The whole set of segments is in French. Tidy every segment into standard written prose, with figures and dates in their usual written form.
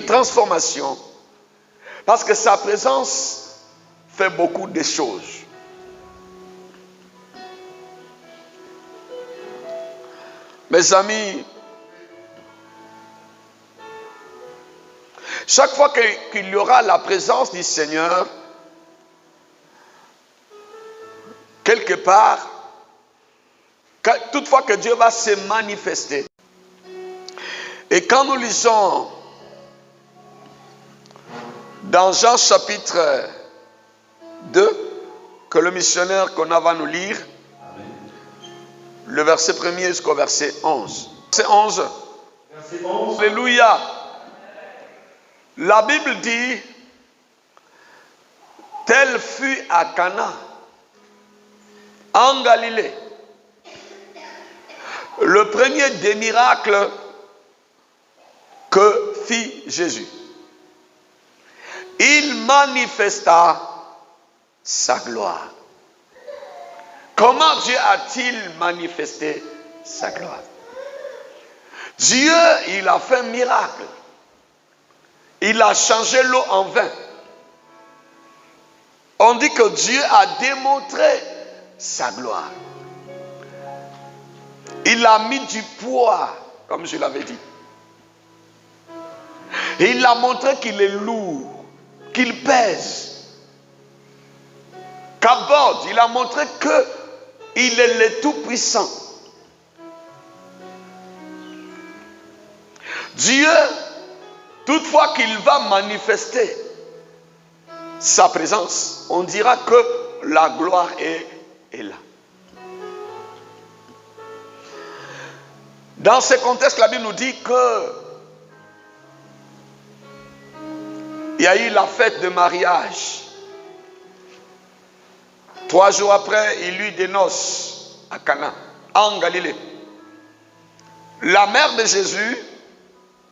transformation. Parce que sa présence fait beaucoup de choses. Mes amis, chaque fois qu'il y aura la présence du Seigneur, quelque part, toutefois que Dieu va se manifester. Et quand nous lisons dans Jean chapitre 2, que le missionnaire qu'on va nous lire, le verset 1er jusqu'au verset 11. Verset 11. Verset 11. Alléluia. La Bible dit, tel fut à Cana, en Galilée, le premier des miracles que fit Jésus. Il manifesta sa gloire. Comment Dieu a-t-il manifesté sa gloire? Dieu, il a fait un miracle. Il a changé l'eau en vin. On dit que Dieu a démontré sa gloire. Il a mis du poids, comme je l'avais dit. Il a montré qu'il est lourd, qu'il pèse. Qu'abord, il a montré qu'il est le Tout-Puissant. Dieu, toutefois qu'il va manifester sa présence, on dira que la gloire est là. Dans ce contexte, la Bible nous dit que il y a eu la fête de mariage. 3 jours après, il eut des noces à Cana, en Galilée. La mère de Jésus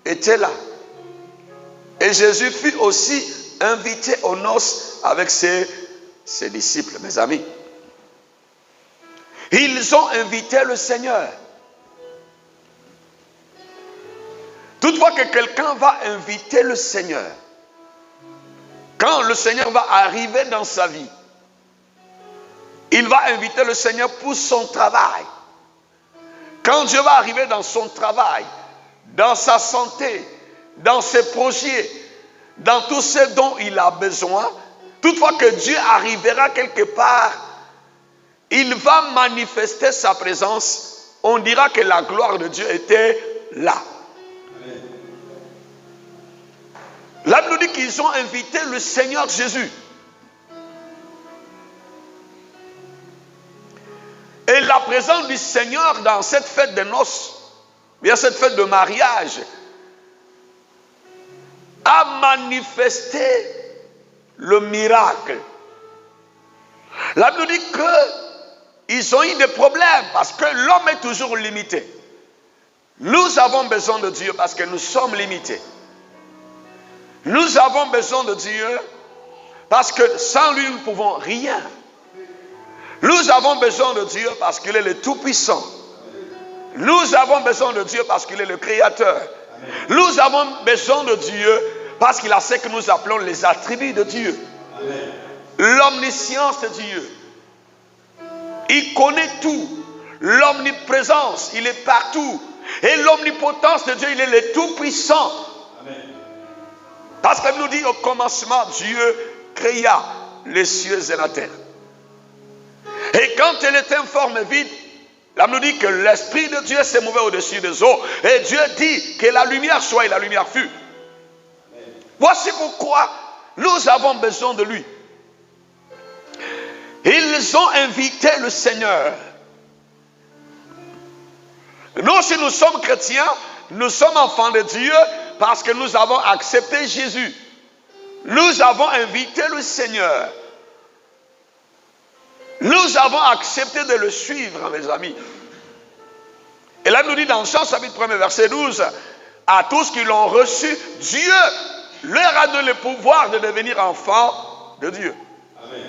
était là. Et Jésus fut aussi invité aux noces avec ses disciples, mes amis. Ils ont invité le Seigneur. Toutefois que quelqu'un va inviter le Seigneur, quand le Seigneur va arriver dans sa vie, il va inviter le Seigneur pour son travail. Quand Dieu va arriver dans son travail, dans sa santé, dans ses projets, dans tout ce dont il a besoin, toutefois que Dieu arrivera quelque part, il va manifester sa présence. On dira que la gloire de Dieu était là. La Bible nous dit qu'ils ont invité le Seigneur Jésus. Et la présence du Seigneur dans cette fête de noces, bien cette fête de mariage, a manifesté le miracle. La Bible dit qu'ils ont eu des problèmes parce que l'homme est toujours limité. Nous avons besoin de Dieu parce que nous sommes limités. Nous avons besoin de Dieu parce que sans lui, nous ne pouvons rien. Nous avons besoin de Dieu parce qu'il est le Tout-Puissant. Nous avons besoin de Dieu parce qu'il est le Créateur. Nous avons besoin de Dieu parce qu'il a ce que nous appelons les attributs de Dieu. L'omniscience de Dieu. Il connaît tout. L'omniprésence, il est partout. Et l'omnipotence de Dieu, il est le Tout-Puissant. Parce qu'il nous dit au commencement, Dieu créa les cieux et la terre. Et quand elle était en forme vide, là nous dit que l'Esprit de Dieu s'est mouvé au-dessus des eaux. Et Dieu dit que la lumière soit et la lumière fut. Voici pourquoi nous avons besoin de lui. Ils ont invité le Seigneur. Nous, si nous sommes chrétiens, nous sommes enfants de Dieu parce que nous avons accepté Jésus. Nous avons invité le Seigneur. Nous avons accepté de le suivre, mes amis. Et là, il nous dit dans Jean chapitre 1, verset 12, à tous qui l'ont reçu, Dieu leur a donné le pouvoir de devenir enfants de Dieu. Amen.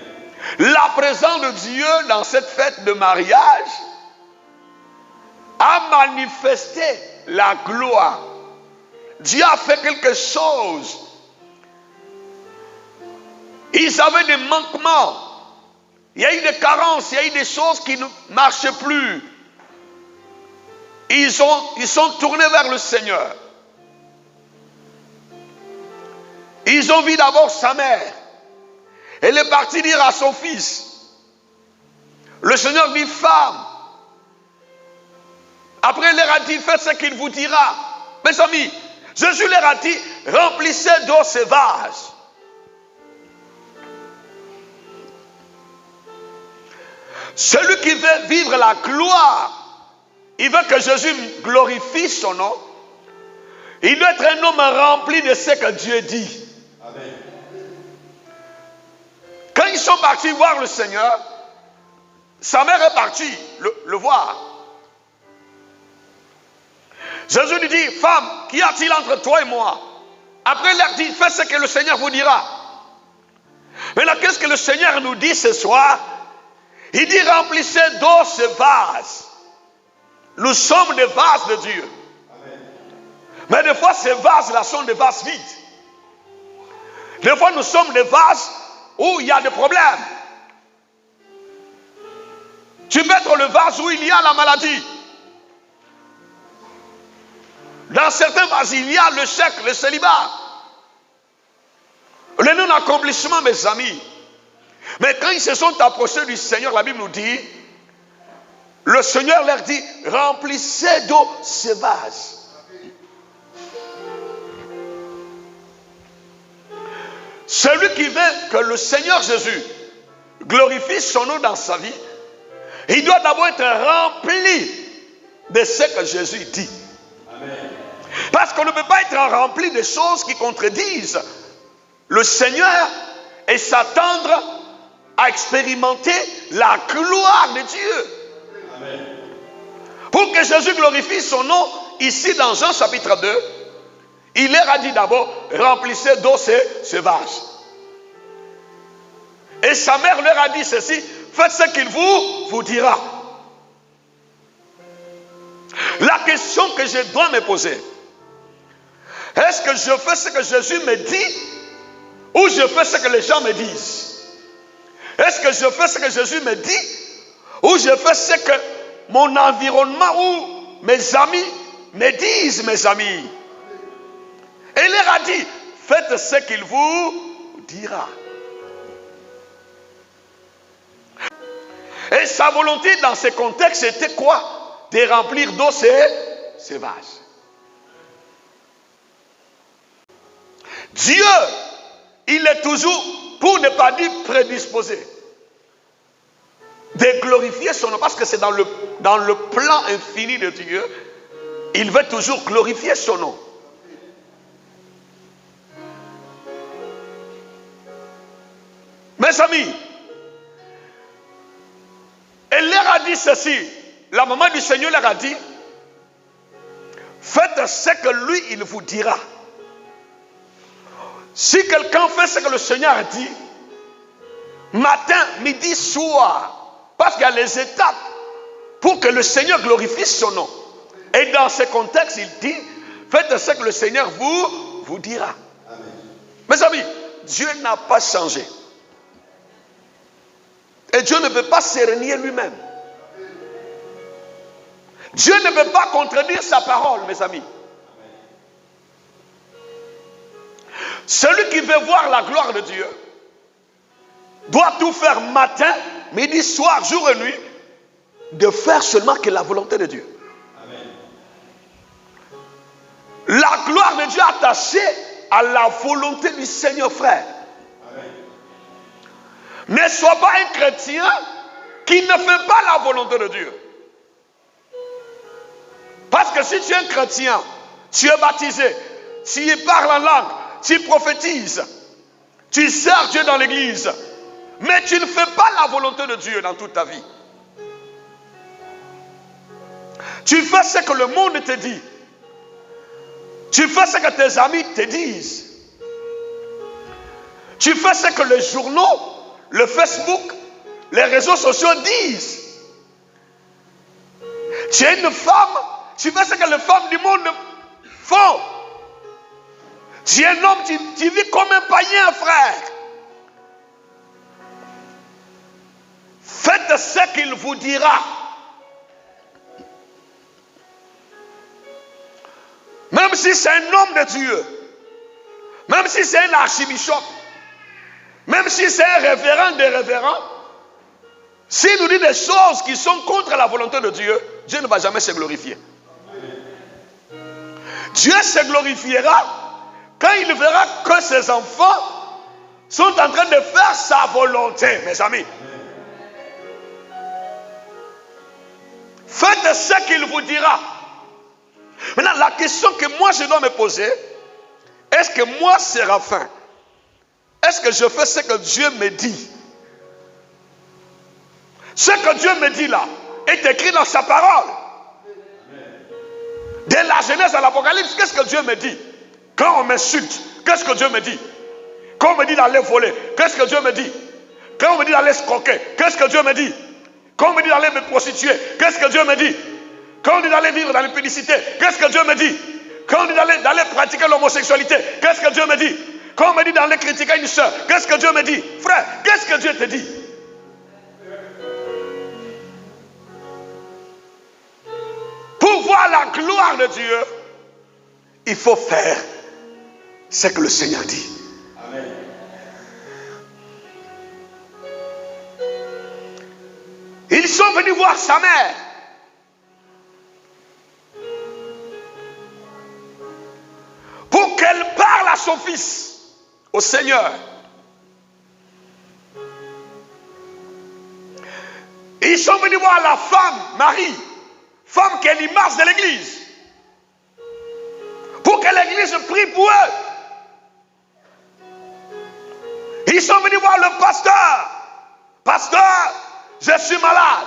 La présence de Dieu dans cette fête de mariage a manifesté la gloire Dieu a fait quelque chose. Ils avaient des manquements. Il y a eu des carences, il y a eu des choses qui ne marchaient plus. Ils sont tournés vers le Seigneur. Ils ont vu d'abord sa mère. Elle est partie dire à son fils. Le Seigneur dit, femme. Après, il leur a dit, faites ce qu'il vous dira. Mes amis, Jésus leur a dit, remplissez d'eau ces vases. Celui qui veut vivre la gloire, il veut que Jésus glorifie son nom. Il doit être un homme rempli de ce que Dieu dit. Amen. Quand ils sont partis voir le Seigneur, sa mère est partie le voir. Jésus lui dit, femme, qu'y a-t-il entre toi et moi? Après, il leur dit, faites ce que le Seigneur vous dira. Maintenant, qu'est-ce que le Seigneur nous dit ce soir? Il dit, remplissez d'eau ces vases. Nous sommes des vases de Dieu. Amen. Mais des fois, ces vases-là sont des vases vides. Des fois, nous sommes des vases où il y a des problèmes. Tu peux être le vase où il y a la maladie. Dans certains vases, il y a le chèque, le célibat. Le non-accomplissement, mes amis. Mais quand ils se sont approchés du Seigneur, la Bible nous dit, le Seigneur leur dit, remplissez d'eau ces vases. Celui qui veut que le Seigneur Jésus glorifie son nom dans sa vie, il doit d'abord être rempli de ce que Jésus dit. Amen. Parce qu'on ne peut pas être rempli de choses qui contredisent le Seigneur et s'attendre à expérimenter la gloire de Dieu. Amen. Pour que Jésus glorifie son nom, ici dans Jean chapitre 2, il leur a dit d'abord, remplissez d'eau ces vases. Et sa mère leur a dit ceci, faites ce qu'il vous dira. La question que je dois me poser, est-ce que je fais ce que Jésus me dit ou je fais ce que les gens me disent? Est-ce que je fais ce que Jésus me dit ou je fais ce que mon environnement ou mes amis me disent, mes amis? Et il leur a dit, faites ce qu'il vous dira. Et sa volonté dans ce contexte était quoi? De remplir d'eau ces vases. Dieu, il est toujours, pour ne pas dire prédisposé, de glorifier son nom, parce que c'est dans le plan infini de Dieu, il veut toujours glorifier son nom. Mes amis, elle leur a dit ceci, la maman du Seigneur leur a dit, faites ce que lui, il vous dira. Si quelqu'un fait ce que le Seigneur a dit, matin, midi, soir, parce qu'il y a les étapes pour que le Seigneur glorifie son nom. Et dans ce contexte, il dit, faites ce que le Seigneur vous dira. Amen. Mes amis, Dieu n'a pas changé. Et Dieu ne peut pas se renier lui-même. Dieu ne peut pas contredire sa parole, mes amis. Celui qui veut voir la gloire de Dieu doit tout faire matin, midi, soir, jour et nuit, de faire seulement que la volonté de Dieu. Amen. La gloire de Dieu est attachée à la volonté du Seigneur, frère. Amen. Ne sois pas un chrétien qui ne fait pas la volonté de Dieu. Parce que si tu es un chrétien, tu es baptisé, tu parles en langue, tu prophétises, tu sers Dieu dans l'église, mais tu ne fais pas la volonté de Dieu dans toute ta vie. Tu fais ce que le monde te dit. Tu fais ce que tes amis te disent. Tu fais ce que les journaux, le Facebook, les réseaux sociaux disent. Tu es une femme, tu fais ce que les femmes du monde font. Tu es un homme, tu vis comme un païen, frère. Faites ce qu'il vous dira. Même si c'est un homme de Dieu, même si c'est un archibishop, même si c'est un révérend des révérends, s'il nous dit des choses qui sont contre la volonté de Dieu, Dieu ne va jamais se glorifier. Dieu se glorifiera quand il verra que ses enfants sont en train de faire sa volonté, mes amis. Faites ce qu'il vous dira. Maintenant, la question que moi je dois me poser, est-ce que moi, Séraphin, est-ce que je fais ce que Dieu me dit? Ce que Dieu me dit là est écrit dans sa parole. De la Genèse à l'Apocalypse, qu'est-ce que Dieu me dit? Quand on m'insulte, qu'est-ce que Dieu me dit? Quand on me dit d'aller voler, qu'est-ce que Dieu me dit? Quand on me dit d'aller escroquer, qu'est-ce que Dieu me dit? Quand on me dit d'aller me prostituer, qu'est-ce que Dieu me dit? Quand on dit d'aller vivre dans l'impudicité, qu'est-ce que Dieu me dit? Quand on dit d'aller pratiquer l'homosexualité, qu'est-ce que Dieu me dit? Quand on me dit d'aller critiquer une soeur, qu'est-ce que Dieu me dit? Frère, qu'est-ce que Dieu te dit? Pour voir la gloire de Dieu, il faut faire ce que le Seigneur dit. Amen. Ils sont venus voir sa mère. Pour qu'elle parle à son fils, au Seigneur. Ils sont venus voir la femme, Marie, femme qui est l'image de l'église. Pour que l'église prie pour eux. Ils sont venus voir le pasteur. Pasteur, je suis malade.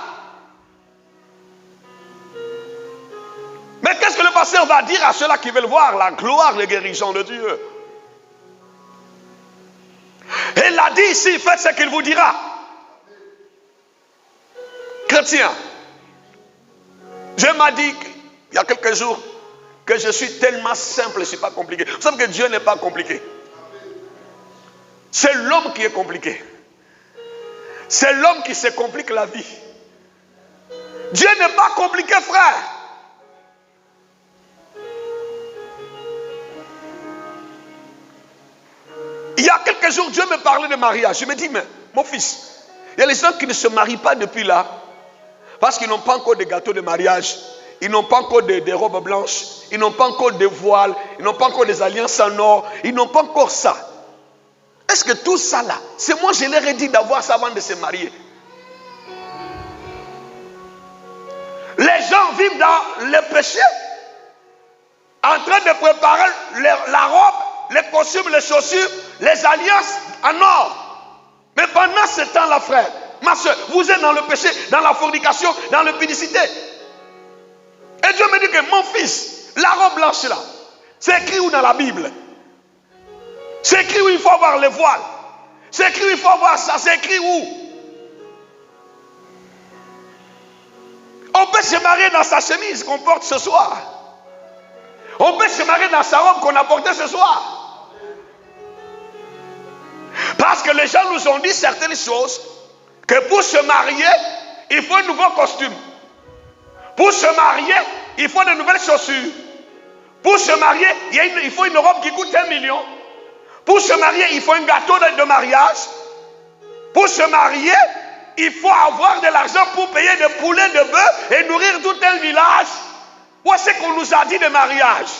Mais qu'est-ce que le pasteur va dire à ceux-là qui veulent voir la gloire de guérison de Dieu? Il a dit ici, faites ce qu'il vous dira. Chrétien, Dieu m'a dit il y a quelques jours que je suis tellement simple, je ne suis pas compliqué. Vous savez que Dieu n'est pas compliqué. C'est l'homme qui est compliqué. C'est l'homme qui se complique la vie. Dieu n'est pas compliqué, frère. Il y a quelques jours, Dieu me parlait de mariage. Je me dis, mais mon fils, il y a les gens qui ne se marient pas depuis là, parce qu'ils n'ont pas encore de gâteaux de mariage, ils n'ont pas encore de robes blanches, ils n'ont pas encore de voiles, ils n'ont pas encore des alliances en or, ils n'ont pas encore ça. Est-ce que tout ça là, c'est moi je leur ai dit d'avoir ça avant de se marier? Les gens vivent dans le péché, en train de préparer la robe, les costumes, les chaussures, les alliances en or. Mais pendant ce temps-là, frère, ma soeur, vous êtes dans le péché, dans la fornication, dans l'impudicité. Et Dieu me dit que mon fils, la robe blanche là, c'est écrit où dans la Bible? C'est écrit où il faut avoir les voiles. C'est écrit où il faut avoir ça. C'est écrit où? On peut se marier dans sa chemise qu'on porte ce soir. On peut se marier dans sa robe qu'on a portée ce soir. Parce que les gens nous ont dit certaines choses, que pour se marier, il faut un nouveau costume. Pour se marier, il faut de nouvelles chaussures. Pour se marier, il faut une robe qui coûte 1 million. Pour se marier, il faut un gâteau de mariage. Pour se marier, il faut avoir de l'argent pour payer des poulets, de bœufs et nourrir tout un village. Voici ce qu'on nous a dit de mariage.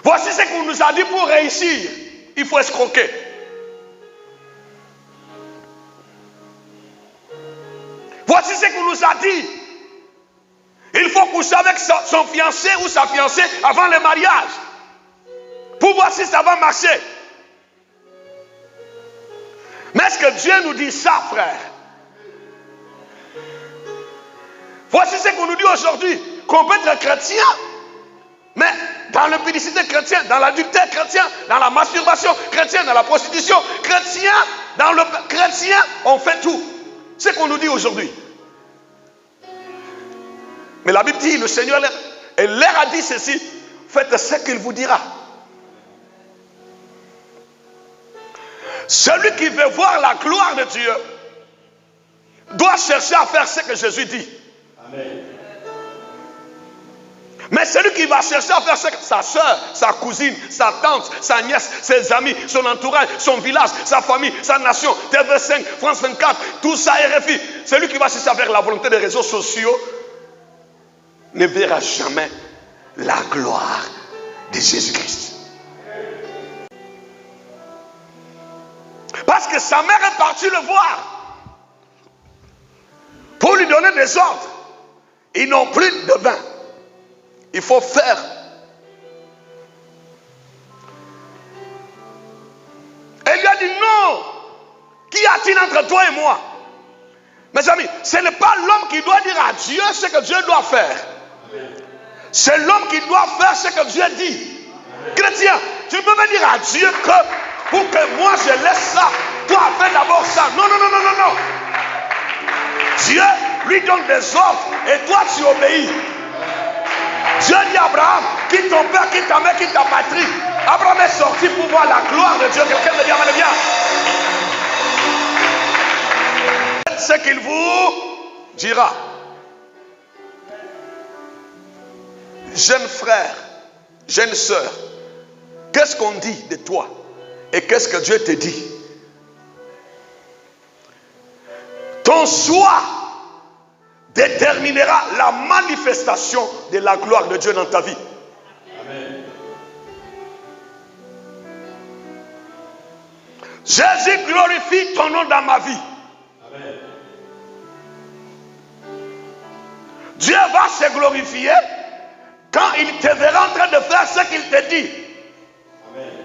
Voici ce qu'on nous a dit pour réussir. Il faut escroquer. Voici ce qu'on nous a dit. Il faut coucher avec son fiancé ou sa fiancée avant le mariage. Pour voir si ça va marcher. Mais est-ce que Dieu nous dit ça, frère? Voici ce qu'on nous dit aujourd'hui. Qu'on peut être chrétien, mais dans l'impudicité chrétienne, dans l'adultère chrétien, dans la masturbation chrétienne, dans la prostitution chrétien, dans le chrétien, on fait tout. C'est ce qu'on nous dit aujourd'hui. Mais la Bible dit, le Seigneur leur a dit ceci. faites ce qu'il vous dira. Celui qui veut voir la gloire de Dieu doit chercher à faire ce que Jésus dit. Amen. Mais celui qui va chercher à faire ce que sa soeur, sa cousine, sa tante, sa nièce, ses amis, son entourage, son village, sa famille, sa nation, TV5, France 24, tout ça RFI, celui qui va chercher à faire la volonté des réseaux sociaux ne verra jamais la gloire de Jésus-Christ. Parce que sa mère est partie le voir pour lui donner des ordres. Ils n'ont plus de vin. Il faut faire. Elle lui a dit non. Qu'y a-t-il entre toi et moi? Mes amis, ce n'est pas l'homme qui doit dire à Dieu ce que Dieu doit faire. C'est l'homme qui doit faire ce que Dieu dit. Chrétien, tu peux me dire à Dieu que pour que moi je laisse ça, toi fais d'abord ça. Non, non, non, non, non, non. Dieu lui donne des ordres et toi tu obéis. Dieu dit à Abraham, quitte ton père, quitte ta mère, quitte ta patrie. Abraham est sorti pour voir la gloire de Dieu. Quelqu'un me dit, amen, bien. Faites ce qu'il vous dira. Jeune frère, jeune sœur, qu'est-ce qu'on dit de toi? Et qu'est-ce que Dieu te dit? Ton choix déterminera la manifestation de la gloire de Dieu dans ta vie. Amen. Jésus glorifie ton nom dans ma vie. Amen. Dieu va se glorifier quand il te verra en train de faire ce qu'il te dit. Amen.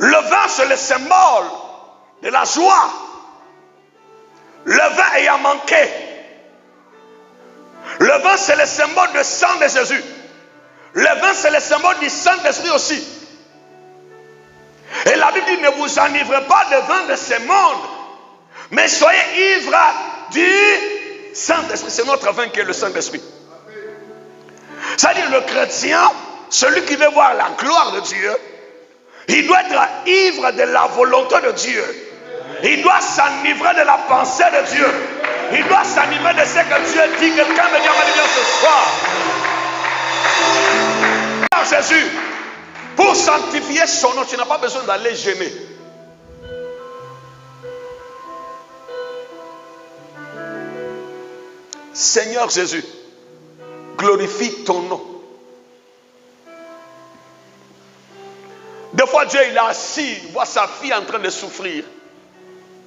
Le vin, c'est le symbole de la joie. Le vin ayant manqué. Le vin, c'est le symbole du sang de Jésus. Le vin, c'est le symbole du Saint-Esprit aussi. Et la Bible dit, ne vous enivrez pas de vin de ce monde, mais soyez ivres du Saint-Esprit. C'est notre vin qui est le Saint-Esprit. C'est-à-dire le chrétien, celui qui veut voir la gloire de Dieu, il doit être ivre de la volonté de Dieu. Il doit s'enivrer de la pensée de Dieu. Il doit s'enivrer de ce que Dieu dit. Quelqu'un me dit, bien ce soir. Jésus, pour sanctifier son nom, tu n'as pas besoin d'aller gêner. Seigneur Jésus, glorifie ton nom. Des fois, Dieu il est assis, il voit sa fille en train de souffrir.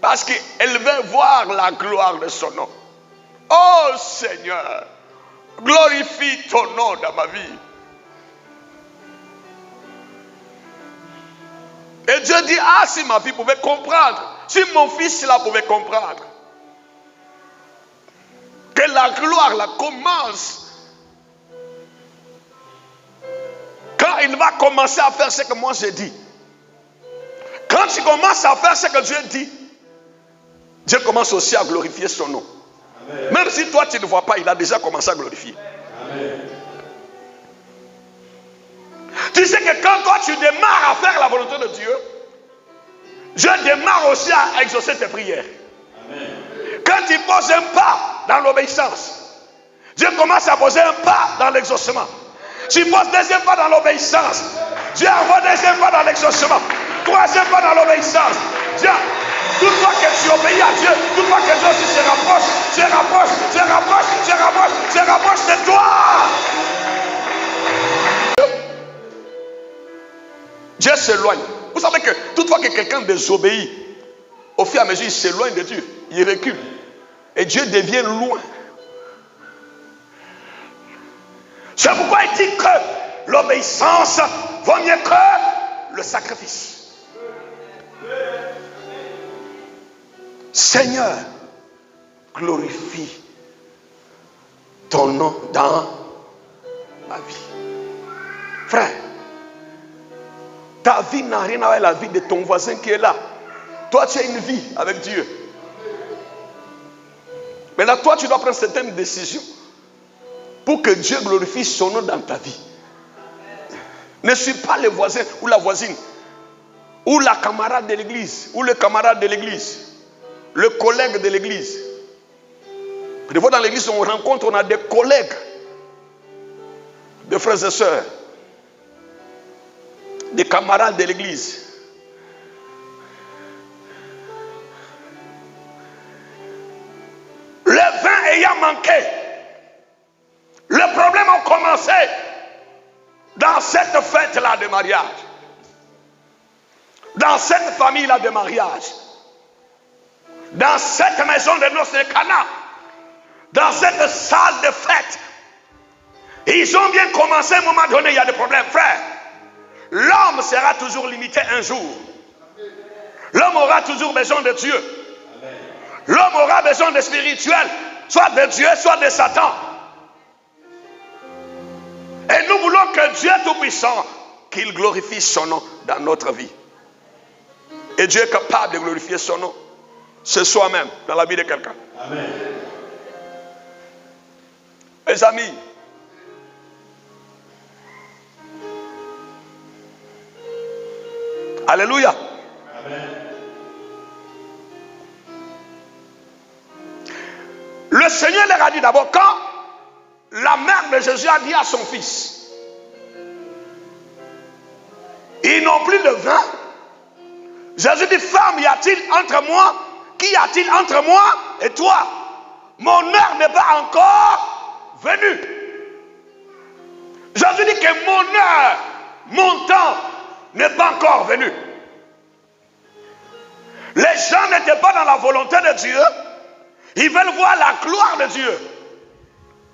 Parce qu'elle veut voir la gloire de son nom. Oh Seigneur, glorifie ton nom dans ma vie. Et Dieu dit, ah si ma fille pouvait comprendre, si mon fils là pouvait comprendre, que la gloire là commence quand il va commencer à faire ce que moi j'ai dit. Quand tu commences à faire ce que Dieu dit, Dieu commence aussi à glorifier son nom. Amen. Même si toi tu ne vois pas, il a déjà commencé à glorifier. Amen. Tu sais que quand toi tu démarres à faire la volonté de Dieu, Dieu démarre aussi à exaucer tes prières. Amen. Quand tu poses un pas dans l'obéissance, Dieu commence à poser un pas dans l'exaucement. Tu poses deuxième pas dans l'obéissance, Dieu envoie deuxième pas dans l'exaucement. Troisième pas dans l'obéissance. Dieu, toutefois que tu obéis à Dieu, toutefois que Dieu aussi se rapproche, se rapproche de toi. Dieu s'éloigne. Vous savez que toutefois que quelqu'un désobéit, au fur et à mesure il s'éloigne de Dieu, il recule. Et Dieu devient loin. C'est pourquoi il dit que l'obéissance vaut mieux que le sacrifice. Seigneur, glorifie ton nom dans ma vie. Frère, ta vie n'a rien à voir avec la vie de ton voisin qui est là. Toi, tu as une vie avec Dieu. Maintenant, toi, tu dois prendre certaines décisions pour que Dieu glorifie son nom dans ta vie. Ne suis pas le voisin ou la voisine, ou la camarade de l'église, ou le camarade de l'église, le collègue de l'église. Des fois, dans l'église, on rencontre, on a des collègues, des frères et sœurs, des camarades de l'église. Le vin ayant manqué, le problème a commencé dans cette fête-là de mariage, dans cette famille-là de mariage, dans cette maison de noces de Cana, dans cette salle de fête. Ils ont bien commencé, à un moment donné, il y a des problèmes. Frère, l'homme sera toujours limité un jour. L'homme aura toujours besoin de Dieu. L'homme aura besoin de spirituel, soit de Dieu, soit de Satan. Et nous voulons que Dieu Tout-Puissant, qu'il glorifie son nom dans notre vie. Et Dieu est capable de glorifier son nom ce soir même dans la vie de quelqu'un. Amen. Mes amis, alléluia. Amen. Le Seigneur leur a dit d'abord, quand la mère de Jésus a dit à son fils, ils n'ont plus de vin. Jésus dit, femme, y a-t-il entre moi? Qu'y a-t-il entre moi et toi? Mon heure n'est pas encore venue. Jésus dit que mon heure, mon temps n'est pas encore venu. Les gens n'étaient pas dans la volonté de Dieu. Ils veulent voir la gloire de Dieu.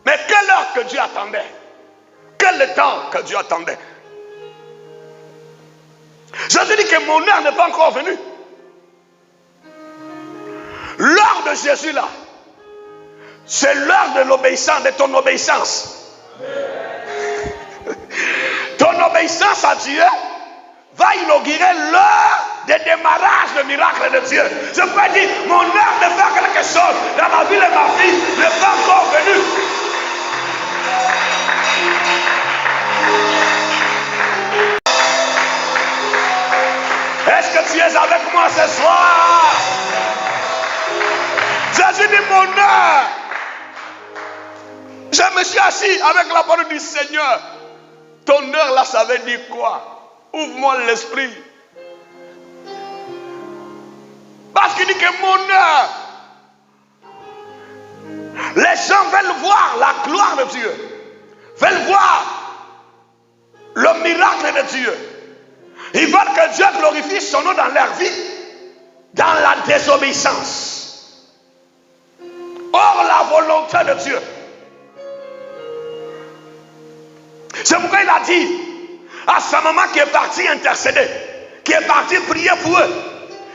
Mais quelle heure que Dieu attendait? Quel temps que Dieu attendait? Jésus dit que mon heure n'est pas encore venue. L'heure de Jésus là, c'est l'heure de l'obéissance, de ton obéissance. Ton obéissance à Dieu va inaugurer l'heure de démarrage du miracle de Dieu. Je peux dire, mon heure de faire quelque chose dans la vie de ma fille n'est pas encore venue. Est-ce que tu es avec moi ce soir? Jésus dit, mon heure. Je me suis assis avec la parole du Seigneur. Ton heure là, ça veut dire quoi? Ouvre-moi l'esprit. Parce qu'il dit que mon heure. Les gens veulent voir la gloire de Dieu. Veulent voir le miracle de Dieu. Ils veulent que Dieu glorifie son nom dans leur vie. Dans la désobéissance. Or la volonté de Dieu. C'est pourquoi il a dit à sa maman qui est partie intercéder, qui est partie prier pour eux,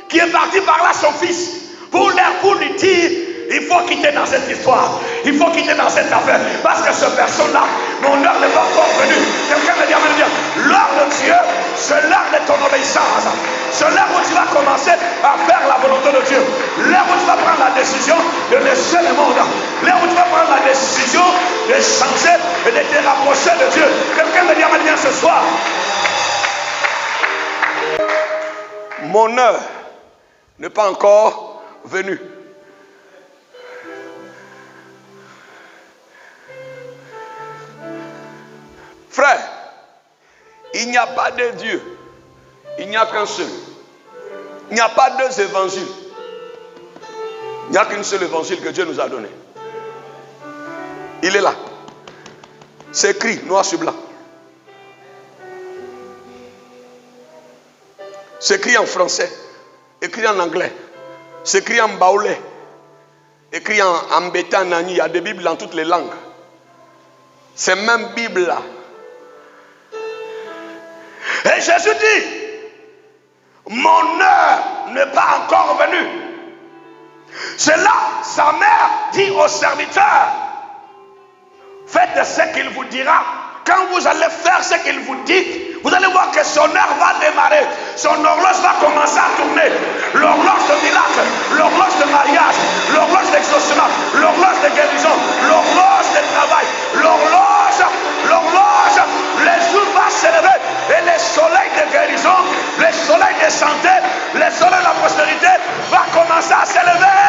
qui est parti par là son fils, pour lui dire, il faut quitter dans cette histoire, il faut quitter dans cette affaire, parce que cette personne-là, mon heure n'est pas encore venue. Quelqu'un me dit, l'heure de Dieu, c'est l'heure de ton obéissance. C'est l'heure où tu vas commencer à faire la volonté de Dieu. L'heure où tu vas prendre la décision de laisser le monde. L'heure où tu vas prendre la décision de changer et de te rapprocher de Dieu. Quelqu'un me dit, bien ce soir, mon heure n'est pas encore venue. Frère, il n'y a pas de Dieu. Il n'y a qu'un seul. Il n'y a pas deux évangiles. Il n'y a qu'une seule évangile que Dieu nous a donné. Il est là. C'est écrit noir sur blanc. C'est écrit en français, écrit en anglais, c'est écrit en baoulé, écrit en mbéta nani. Il y a des Bibles dans toutes les langues. Ces mêmes Bibles-là. Et Jésus dit, mon heure n'est pas encore venue. C'est là, sa mère dit au serviteur, faites ce qu'il vous dira. Quand vous allez faire ce qu'il vous dit, vous allez voir que son heure va démarrer. Son horloge va commencer à tourner. L'horloge de miracle, l'horloge de mariage, l'horloge d'exaucement, l'horloge de guérison, l'horloge de travail, l'horloge, les jours vont s'élever et les soleils de guérison, les soleils de santé, les soleils de la prospérité vont commencer à s'élever.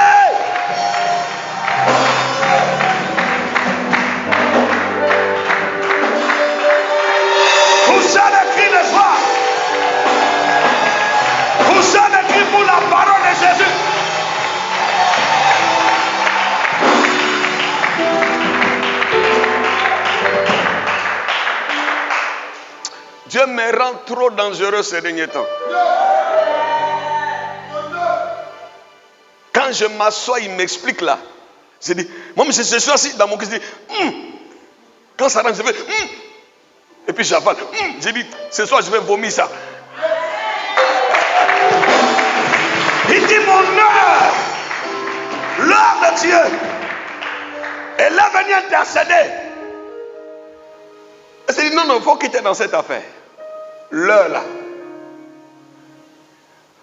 Poussez le cri de joie. Poussez le cri pour la parole de Jésus. Dieu me rend trop dangereux ces derniers temps. Quand je m'assois, il m'explique là. Je dis, moi, je suis assis dans mon cœur, je dis, quand ça rentre, je fais, et puis j'avale. J'ai dit, ce soir, je vais vomir ça. Il dit, mon l'heure de Dieu, elle est venue intercéder. Et c'est dit, non, il faut quitter dans cette affaire. L'heure là.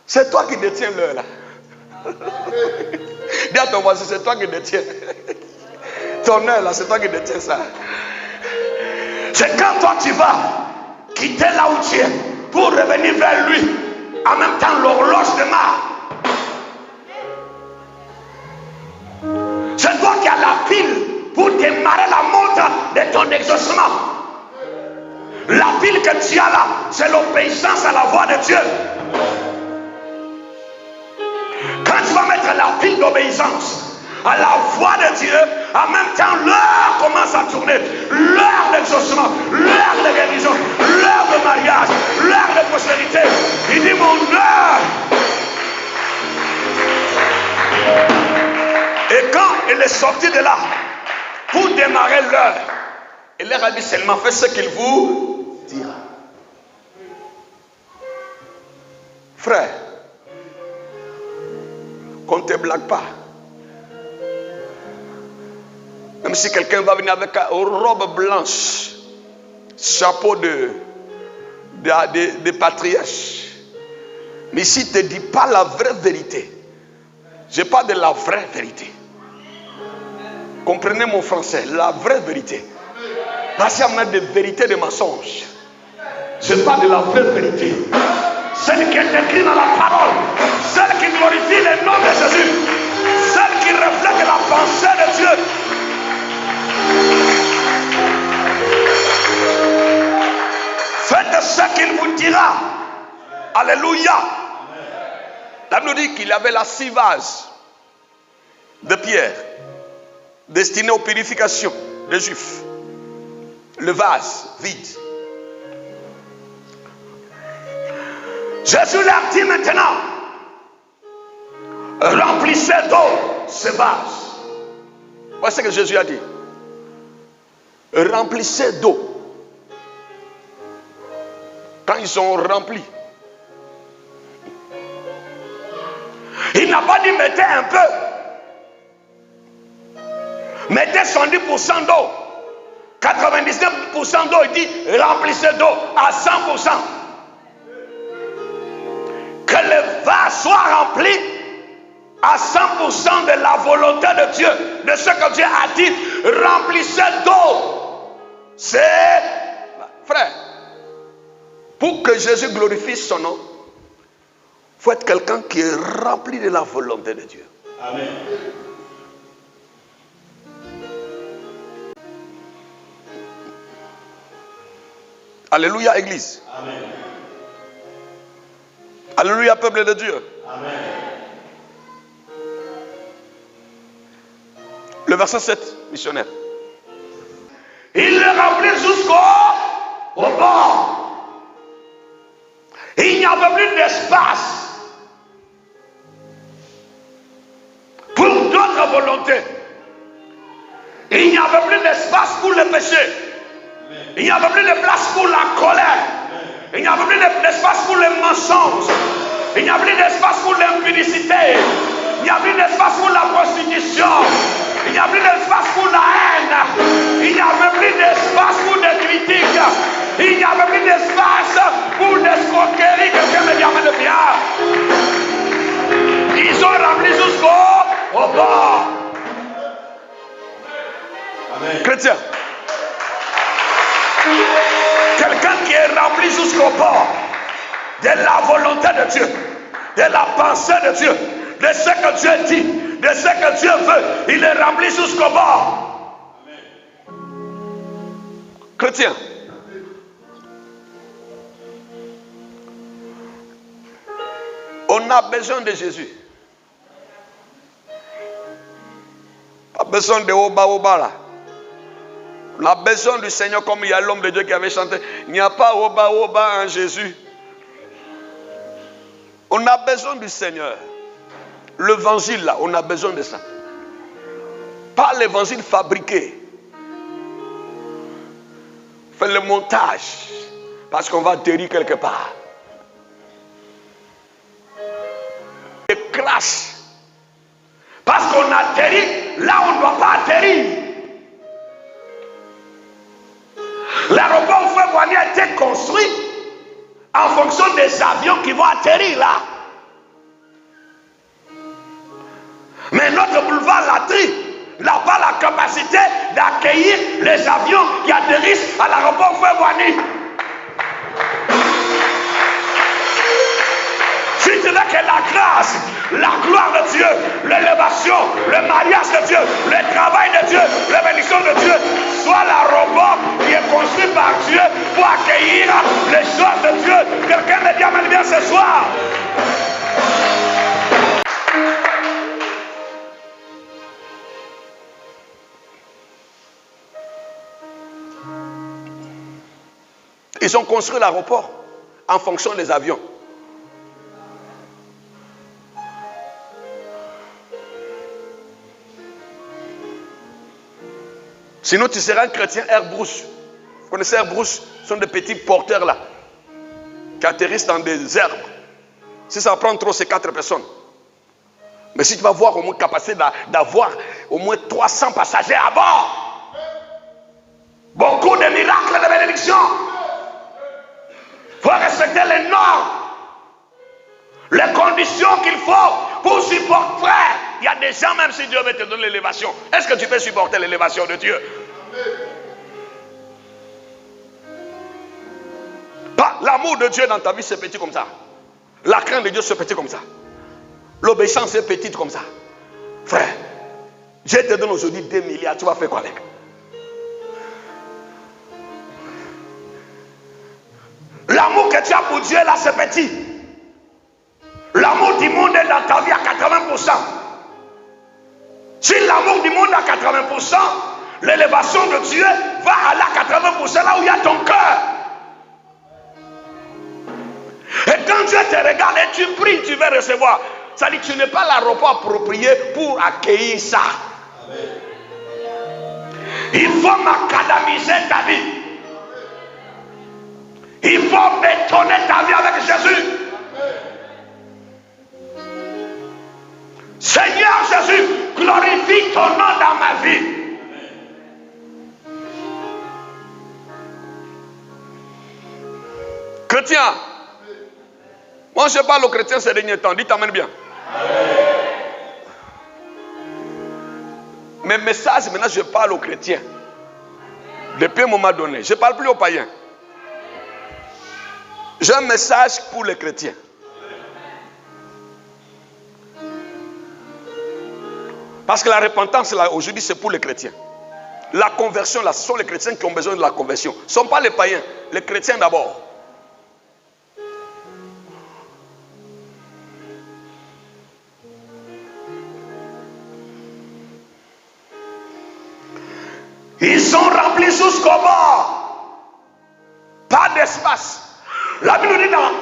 C'est toi qui détiens l'heure là. Dis à ton voisin, c'est toi qui détiens. Ton heure là, c'est toi qui détiens ça. C'est quand toi tu vas quitter là où tu es pour revenir vers lui. En même temps, l'horloge démarre. C'est toi qui as la pile pour démarrer la montre de ton exaucement. La pile que tu as là, c'est l'obéissance à la voix de Dieu. Quand tu vas mettre la pile d'obéissance à la voix de Dieu, en même temps, l'heure commence à tourner. L'heure d'exaucement, l'heure de guérison, l'heure de mariage, l'heure de prospérité. Il dit, mon heure. Et quand il est sorti de là, pour démarrer l'heure, il leur a dit seulement, faites ce qu'il vous dira. Frère, qu'on ne te blague pas. Même si quelqu'un va venir avec une robe blanche, chapeau de patriarche, mais s'il ne te dit pas la vraie vérité, je parle de la vraie vérité. Comprenez mon français, la vraie vérité. Parce qu'il y a des vérités, des mensonges. Je parle de la vraie vérité. Celle qui est écrite dans la parole, celle qui glorifie le nom de Jésus, celle qui reflète la pensée de Dieu. Faites ce qu'il vous dira. Alléluia. La Bible dit qu'il avait la 6 vases de pierre destinés aux purifications des Juifs. Le vase vide. Jésus leur dit maintenant, remplissez d'eau ce vase. Voici ce que Jésus a dit. Remplissez d'eau. Quand ils sont remplis, il n'a pas dit mettez un peu. Mettez 110% d'eau. 99% d'eau, il dit remplissez d'eau à 100%. Que le vase soit rempli à 100% de la volonté de Dieu, de ce que Dieu a dit. Remplissez d'eau. C'est, frère, pour que Jésus glorifie son nom, il faut être quelqu'un qui est rempli de la volonté de Dieu. Amen. Alléluia, Église. Amen. Alléluia, peuple de Dieu. Amen. Le verset 7, missionnaire. Il le remplit jusqu'au bord. Il n'y avait plus d'espace pour d'autres volontés. Il n'y avait plus d'espace pour le péché. Il n'y avait plus de place pour la colère. Il n'y avait plus d'espace pour les mensonges. Il n'y avait plus d'espace pour l'impudicité. Il n'y a plus d'espace pour la prostitution. Il n'y a plus d'espace pour la haine. Il n'y avait plus d'espace pour des critiques. Il n'y avait plus d'espace pour des escroqueries. Quelqu'un me dit amen de bien. Ils ont rempli jusqu'au bord. Chrétien. Quelqu'un qui est rempli jusqu'au bord de la volonté de Dieu, de la pensée de Dieu, de ce que Dieu dit, de ce que Dieu veut. Il est rempli jusqu'au bord. Chrétien. On a besoin de Jésus. Pas besoin de Oba là. On a besoin du Seigneur comme il y a l'homme de Dieu qui avait chanté. Il n'y a pas Oba en Jésus. On a besoin du Seigneur. L'évangile là, on a besoin de ça. Pas l'évangile fabriqué. Fait le montage. Parce qu'on va atterrir quelque part. Et crash. Parce qu'on atterrit là où on ne doit pas atterrir. L'aéroport Houphouët-Boigny a été construit en fonction des avions qui vont atterrir là. Mais notre boulevard Latry n'a pas la capacité d'accueillir les avions qui atterrissent à l'aéroport Houphouët-Boigny. Si tu veux que la grâce, la gloire de Dieu, l'élévation, le mariage de Dieu, le travail de Dieu, la bénédiction de Dieu, soit l'aéroport qui est construit par Dieu pour accueillir les choses de Dieu. Quelqu'un me dit amen bien ce soir. Ils ont construit l'aéroport en fonction des avions. Sinon, tu seras un chrétien Airbus. Vous connaissez Airbus? Ce sont des petits porteurs là, qui atterrissent dans des herbes. Si ça prend trop, c'est 4 personnes. Mais si tu vas avoir au moins capacité d'avoir au moins 300 passagers à bord, beaucoup de miracles de bénédiction. Il faut respecter les normes, les conditions qu'il faut pour supporter. Frère, il y a des gens, même si Dieu veut te donner l'élévation, est-ce que tu peux supporter l'élévation de Dieu? Pas l'amour de Dieu dans ta vie, c'est petit comme ça. La crainte de Dieu, c'est petit comme ça. L'obéissance, c'est petite comme ça. Frère, Dieu te donne aujourd'hui 2 milliards, tu vas faire quoi avec? L'amour que tu as pour Dieu, là, c'est petit. L'amour du monde est dans ta vie à 80%. Si l'amour du monde est à 80%, l'élévation de Dieu va aller à 80% là où il y a ton cœur. Et quand Dieu te regarde et tu pries, tu vas recevoir. Ça dit que tu n'es pas l'aéroport approprié pour accueillir ça. Il faut macadamiser ta vie. Il faut bétonner ta vie avec Jésus. Seigneur Jésus, glorifie ton nom dans ma vie. Chrétien, moi je parle aux chrétiens ces derniers temps, dis t'amène bien. Mes messages, maintenant je parle aux chrétiens. Depuis un moment donné, je ne parle plus aux païens. J'ai un message pour les chrétiens. Parce que la repentance, là, aujourd'hui, c'est pour les chrétiens. La conversion, là, ce sont les chrétiens qui ont besoin de la conversion. Ce ne sont pas les païens, les chrétiens d'abord. Ils sont remplis jusqu'au bord. Pas d'espace. La Bible nous dit dans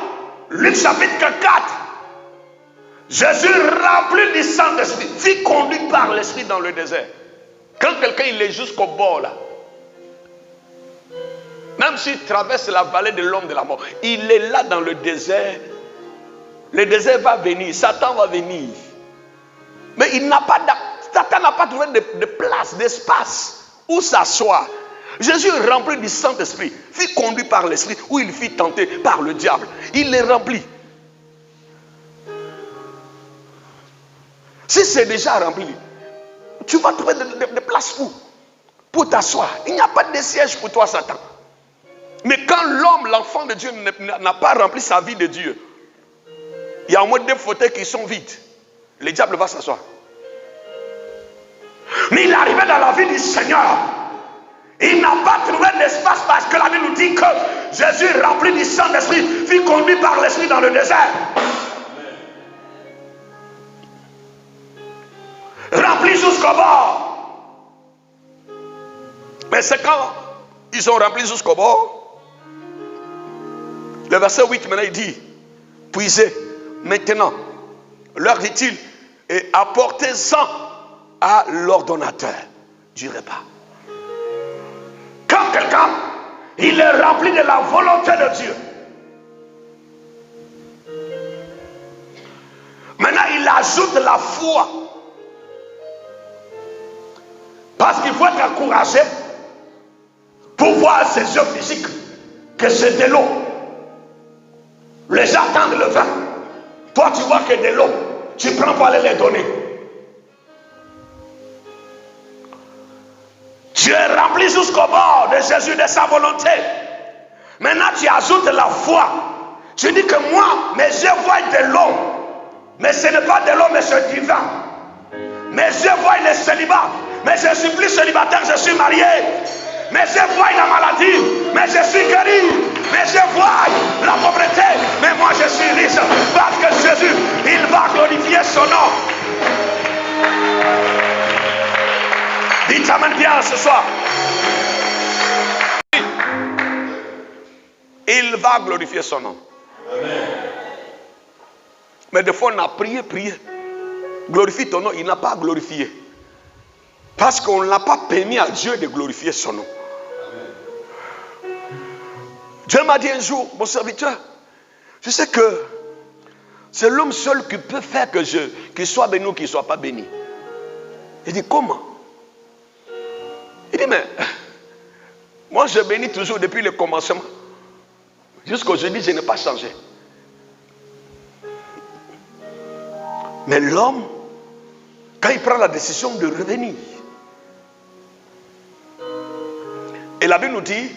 Luc chapitre 4, Jésus rempli du Saint-Esprit, fut conduit par l'Esprit dans le désert. Quand quelqu'un il est jusqu'au bord là, même s'il traverse la vallée de l'homme de la mort, il est là dans le désert. Le désert va venir, Satan va venir. Mais Satan n'a pas trouvé de place, d'espace où s'asseoir. Jésus rempli du Saint-Esprit, fut conduit par l'Esprit, où il fut tenté par le diable. Il est rempli. Si c'est déjà rempli, tu vas trouver des places où? pour t'asseoir. Il n'y a pas de siège pour toi, Satan. Mais quand l'homme, l'enfant de Dieu, n'a pas rempli sa vie de Dieu, il y a au moins 2 fauteuils qui sont vides. Le diable va s'asseoir. Mais il est arrivé dans la vie du Seigneur. Il n'a pas trouvé d'espace parce que la Bible nous dit que Jésus, rempli du Saint-Esprit, fut conduit par l'Esprit dans le désert. Rempli jusqu'au bord. Mais c'est quand ils sont remplis jusqu'au bord. Le verset 8 maintenant il dit, puisez maintenant, leur dit-il, et apportez-en à l'ordonnateur du repas. Quand quelqu'un, il est rempli de la volonté de Dieu, maintenant il ajoute la foi. Parce qu'il faut être encouragé pour voir ses yeux physiques que c'est de l'eau. Les gens attendent le vin. Toi tu vois que de l'eau. Tu prends pour aller les donner. Tu es rempli jusqu'au bord de Jésus, de sa volonté. Maintenant tu ajoutes la foi. Tu dis que moi, mes yeux voient de l'eau. Mais ce n'est pas de l'eau, mais c'est du vin. Mes yeux voient le célibat. Mais je suis plus célibataire, je suis marié. Mais je vois la maladie, mais je suis guéri. Mais je vois la pauvreté, mais moi je suis riche. Parce que Jésus, il va glorifier son nom. Dites amen bien ce soir. Il va glorifier son nom. Amen. Mais des fois on a prié. Glorifie ton nom, il n'a pas glorifié. Parce qu'on n'a pas permis à Dieu de glorifier son nom. Amen. Dieu m'a dit un jour, mon serviteur, je sais que c'est l'homme seul qui peut faire qu'il soit béni ou qu'il ne soit pas béni. Il dit, comment? Il dit, mais moi je bénis toujours depuis le commencement. Jusqu'aujourd'hui, je n'ai pas changé. Mais l'homme, quand il prend la décision de revenir, et la Bible nous dit,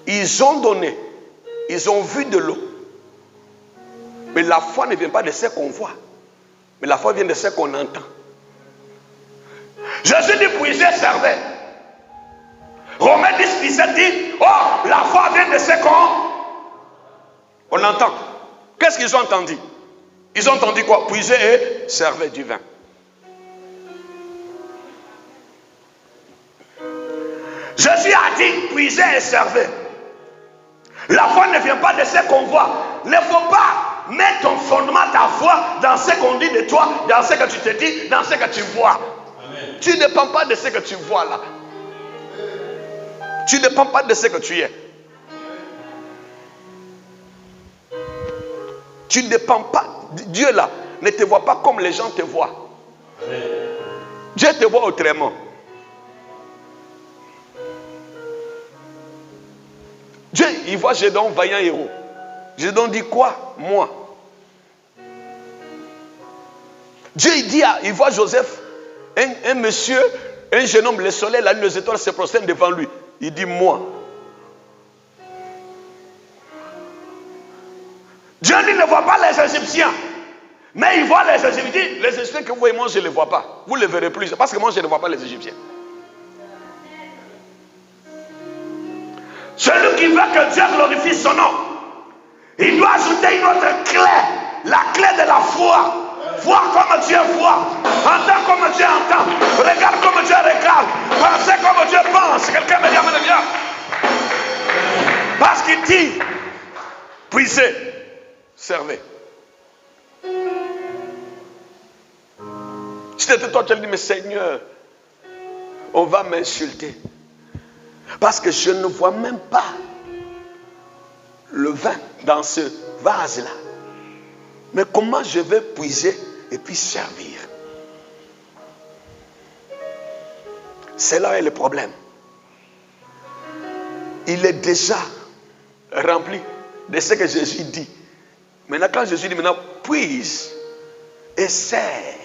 ils ont donné, ils ont vu de l'eau. Mais la foi ne vient pas de ce qu'on voit, mais la foi vient de ce qu'on entend. Jésus dit, puisez, servez. Romains 10, 17 dit, oh, la foi vient de ce qu'on entend. Qu'est-ce qu'ils ont entendu? Ils ont entendu quoi? Puisez et servez du vin. Jésus a dit, puisez et servez. La foi ne vient pas de ce qu'on voit. Il ne faut pas mettre ton fondement, ta foi, dans ce qu'on dit de toi, dans ce que tu te dis, dans ce que tu vois. Amen. Tu ne dépends pas de ce que tu vois là. Tu ne dépends pas de ce que tu es. Tu ne dépends pas. Dieu là ne te voit pas comme les gens te voient. Amen. Dieu te voit autrement. Dieu, il voit Gédéon vaillant héros. Gédéon dit quoi? Moi. Dieu, il voit Joseph, un monsieur, un jeune homme, le soleil, la lune, les étoiles se prosternent devant lui. Il dit moi. Dieu ne voit pas les Égyptiens. Mais il voit les Égyptiens. Il dit, les Égyptiens que vous voyez, moi je ne les vois pas. Vous ne les verrez plus. Parce que moi je ne vois pas les Égyptiens. Celui qui veut que Dieu glorifie son nom, il doit ajouter une autre clé. La clé de la foi. Voir comme Dieu voit. Entendre comme Dieu entend. Regarde comme Dieu regarde. Penser comme Dieu pense. Quelqu'un me dit, amen, bien. Parce qu'il dit, puisez, servez. Si c'était toi qui dis, mais Seigneur, on va m'insulter. Parce que je ne vois même pas le vin dans ce vase-là. Mais comment je vais puiser et puis servir? C'est là où est le problème. Il est déjà rempli de ce que Jésus dit. Maintenant, quand Jésus dit maintenant, puise et sers.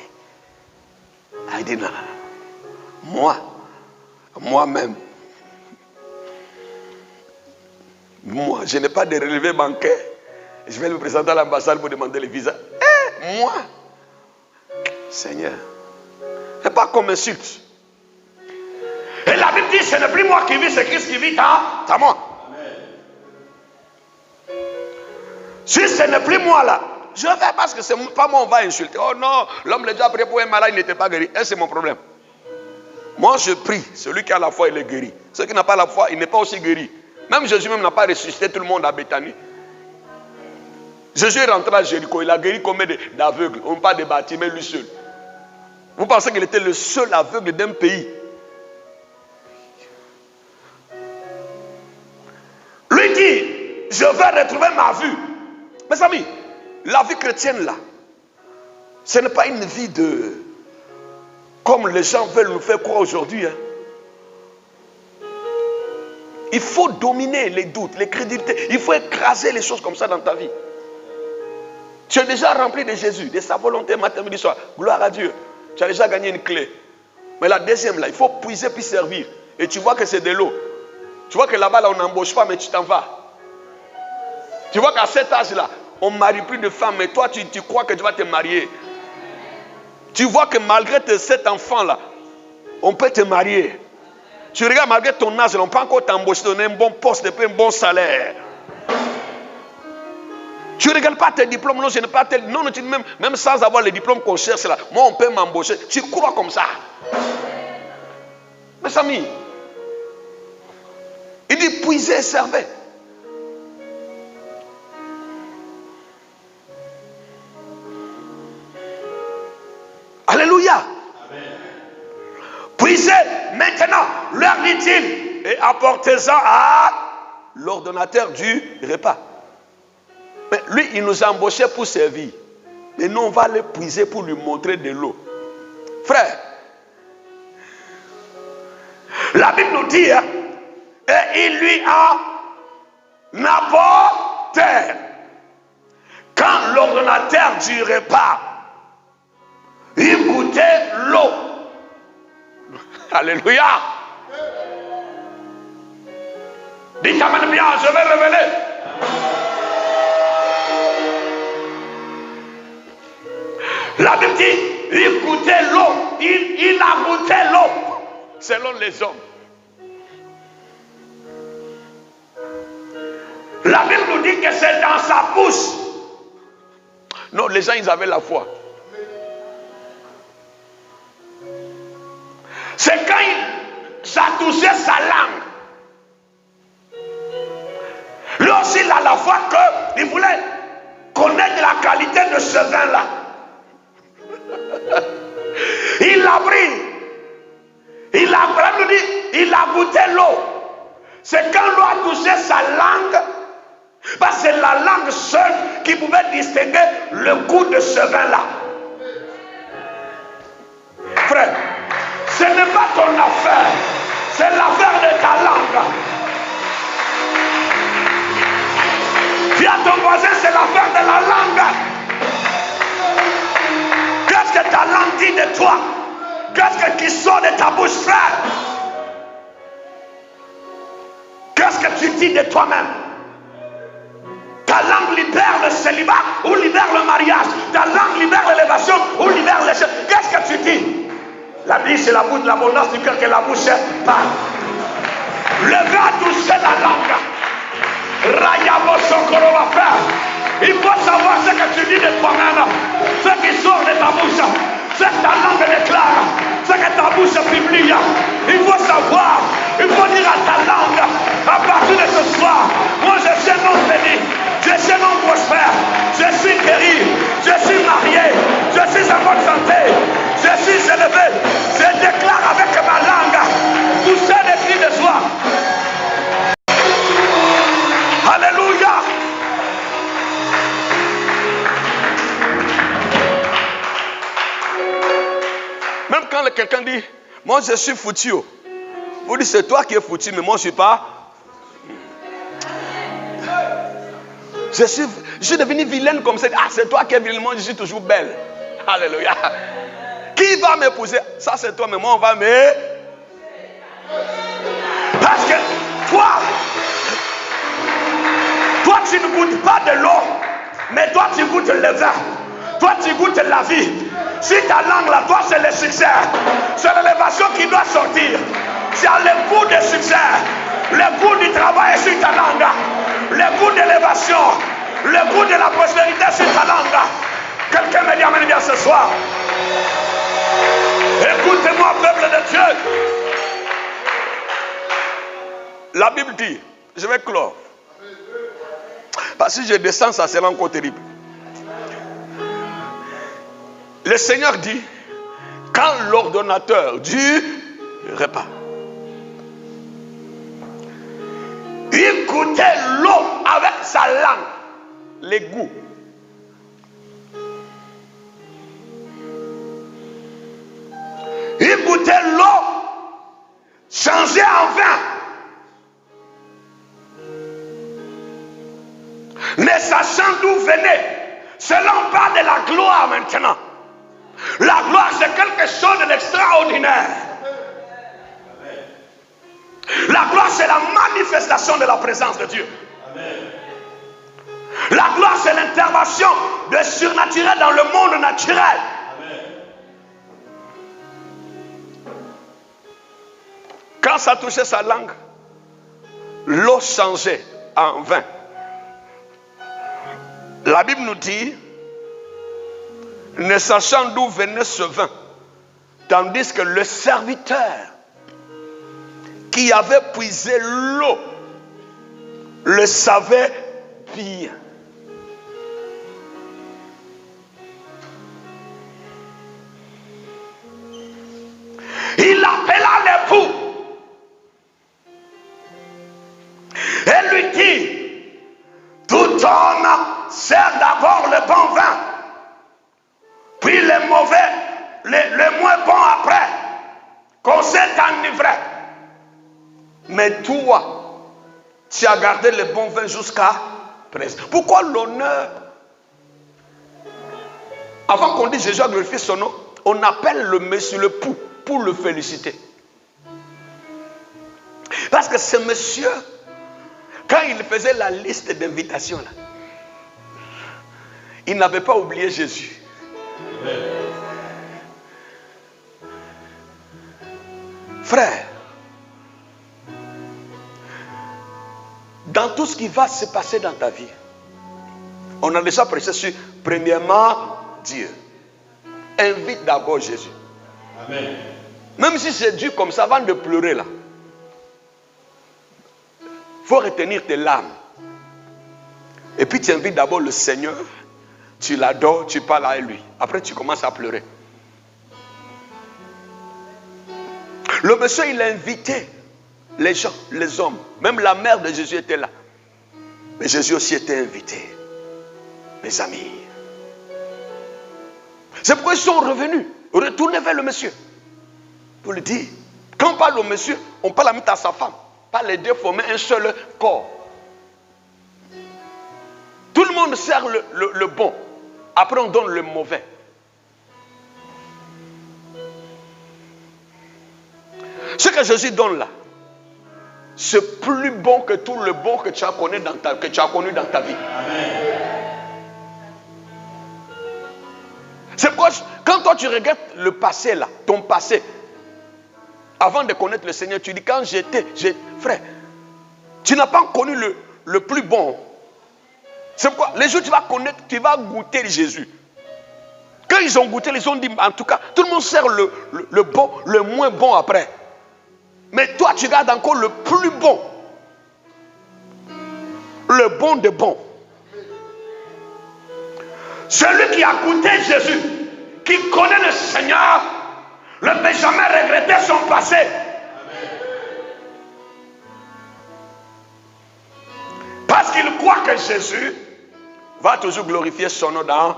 Il dit non. Moi-même. Moi, je n'ai pas de relevé bancaire. Je vais me présenter à l'ambassade pour demander le visa. Moi, Seigneur, c'est pas comme insulte. Et la Bible dit, ce n'est plus moi qui vis, c'est Christ qui vit à moi. Si ce n'est plus moi là, je vais parce que c'est pas moi on va insulter. Oh non, l'homme l'a déjà prié pour un malade, il n'était pas guéri. C'est mon problème. Moi je prie, celui qui a la foi il est guéri. Celui qui n'a pas la foi, il n'est pas aussi guéri. Même Jésus même n'a pas ressuscité tout le monde à Béthanie. Jésus est rentré à Jéricho, il a guéri combien d'aveugles? On parle de bâtiments, lui seul. Vous pensez qu'il était le seul aveugle d'un pays? Lui dit, je vais retrouver ma vue. Mes amis, la vie chrétienne là, ce n'est pas une vie de... comme les gens veulent nous faire croire aujourd'hui. Il faut dominer les doutes, les crédulités. Il faut écraser les choses comme ça dans ta vie. Tu es déjà rempli de Jésus, de sa volonté matin, midi, soir. Gloire à Dieu. Tu as déjà gagné une clé. Mais la deuxième là, il faut puiser puis servir. Et tu vois que c'est de l'eau. Tu vois que là-bas là, on n'embauche pas, mais tu t'en vas. Tu vois qu'à cet âge-là, on ne marie plus de femmes, mais toi, tu crois que tu vas te marier. Tu vois que malgré tes 7 enfants-là, on peut te marier. Tu regardes, malgré ton âge, on peut encore t'embaucher, donner un bon poste, un bon salaire. Tu ne regardes pas tes diplômes, non, je n'ai pas tel. Non, même sans avoir les diplômes qu'on cherche là, moi, on peut m'embaucher. Tu crois comme ça. Mes amis, il dit puiser et servir. Alléluia. Amen. Puisez maintenant, leur dit-il, et apportez-en à l'ordonnateur du repas. Mais lui, il nous a embauchés pour servir. Et nous, on va le puiser pour lui montrer de l'eau. Frère, la Bible nous dit, et il lui en apportèrent. Quand l'ordonnateur du repas, il goûtait l'eau. Alléluia. Dites amen bien, je vais révéler. La Bible dit, il goûtait l'eau. Il a goûté l'eau. Selon les hommes. La Bible nous dit que c'est dans sa bouche. Non, les gens, ils avaient la foi. C'est quand ça touchait sa langue. Lui aussi, il a la foi qu'il voulait connaître la qualité de ce vin-là. Il l'a pris. Il a goûté l'eau. C'est quand l'eau a touché sa langue. Parce que c'est la langue seule qui pouvait distinguer le goût de ce vin-là. Frère, ce n'est pas ton affaire, c'est l'affaire de ta langue. Dis à ton voisin, c'est l'affaire de la langue. Qu'est-ce que ta langue dit de toi? Qu'est-ce qui sort de ta bouche, frère? Qu'est-ce que tu dis de toi-même? Ta langue libère le célibat ou libère le mariage? Ta langue libère l'élévation ou libère les choses? Qu'est-ce que tu dis? La Bible, c'est la bouche de l'abondance du cœur que la bouche parle. Le vin a touché la langue. Rayabo Sokoro va faire. Il faut savoir ce que tu dis de toi-même. Ce qui sort de ta bouche. Ce que ta langue déclare. Ce que ta bouche publie. Il faut savoir. Il faut dire à ta langue. À partir de ce soir, moi je suis un homme béni. Je suis un homme prospère. Je suis guéri. Je suis marié. Je suis en bonne santé. Je suis élevé. Je déclare avec ma langue. Pousser des cris de joie. Alléluia. Même quand quelqu'un dit, moi je suis foutu. Vous dites, c'est toi qui es foutu, mais moi je ne suis pas. Je suis devenue vilaine comme ça. Ah, c'est toi qui es vilaine, moi je suis toujours belle. Alléluia. Qui va m'épouser? Ça c'est toi, mais moi on va me Parce que toi tu ne goûtes pas de l'eau, mais toi tu goûtes le vin. Toi tu goûtes la vie. Si ta langue là, toi c'est le succès. C'est l'élévation qui doit sortir. C'est le goût du succès. Le goût du travail sur ta langue. Le goût de l'élévation. Le goût de la prospérité sur ta langue. Quelqu'un me dit amen bien ce soir. Écoutez-moi, peuple de Dieu. La Bible dit, je vais clore. Parce que si je descends, ça sera encore terrible. Le Seigneur dit, quand l'ordonnateur du repas, il goûtait l'eau avec sa langue, les goûts. Il goûtait l'eau changée en vin. Ne sachant d'où venait, cela on parle de la gloire maintenant. La gloire c'est quelque chose d'extraordinaire. La gloire c'est la manifestation de la présence de Dieu. La gloire c'est l'intervention de surnaturel dans le monde naturel. Quand ça touchait sa langue, l'eau changeait en vin. La Bible nous dit, ne sachant d'où venait ce vin, tandis que le serviteur qui avait puisé l'eau le savait bien. Il appela l'époux et lui dit, tout homme sert d'abord le bon vin, puis le mauvais, le moins bon après, qu'on s'est enivré. Mais toi, tu as gardé le bon vin jusqu'à présent. Pourquoi l'honneur? Avant qu'on dise Jésus a glorifié son nom, on appelle le monsieur le pou pour le féliciter. Parce que ce monsieur, quand il faisait la liste d'invitations là, il n'avait pas oublié Jésus. Frère, dans tout ce qui va se passer dans ta vie, on a déjà prêché sur, premièrement, Dieu. Invite d'abord Jésus. Amen. Même si c'est dur comme ça, avant de pleurer là, il faut retenir tes larmes. Et puis tu invites d'abord le Seigneur, tu l'adores, tu parles à lui. Après tu commences à pleurer. Le monsieur, il a invité les gens, les hommes. Même la mère de Jésus était là. Mais Jésus aussi était invité. Mes amis. C'est pourquoi ils sont revenus, retournés vers le monsieur. Pour lui dire, quand on parle au monsieur, on parle en même temps à sa femme. Pas les deux former un seul corps. Tout le monde sert le bon. Après on donne le mauvais. Ce que Jésus donne là, c'est plus bon que tout le bon que tu as connu dans ta vie. Amen. C'est pourquoi quand toi tu regardes le passé là, ton passé, avant de connaître le Seigneur, tu dis quand frère, tu n'as pas connu le plus bon. C'est pourquoi les jours tu vas connaître, tu vas goûter Jésus. Quand ils ont goûté, ils ont dit, en tout cas, tout le monde sert le bon, le moins bon après. Mais toi, tu gardes encore le plus bon. Le bon de bon. Celui qui a goûté Jésus, qui connaît le Seigneur, ne peut jamais regretter son passé. Parce qu'il croit que Jésus va toujours glorifier son nom dans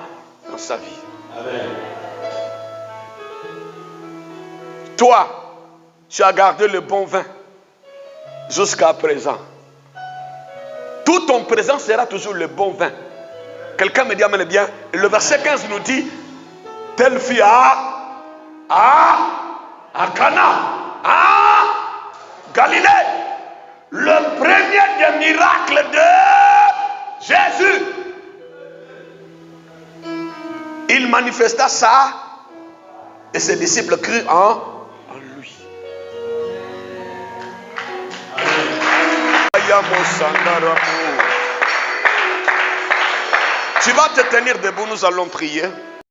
sa vie. Amen. Toi, tu as gardé le bon vin jusqu'à présent. Tout ton présent sera toujours le bon vin. Quelqu'un me dit, amen bien. Le verset 15 nous dit, telle fille à Cana. Galilée. Le premier des miracles de Jésus. Il manifesta ça et ses disciples crurent en lui. Tu vas te tenir debout, nous allons prier.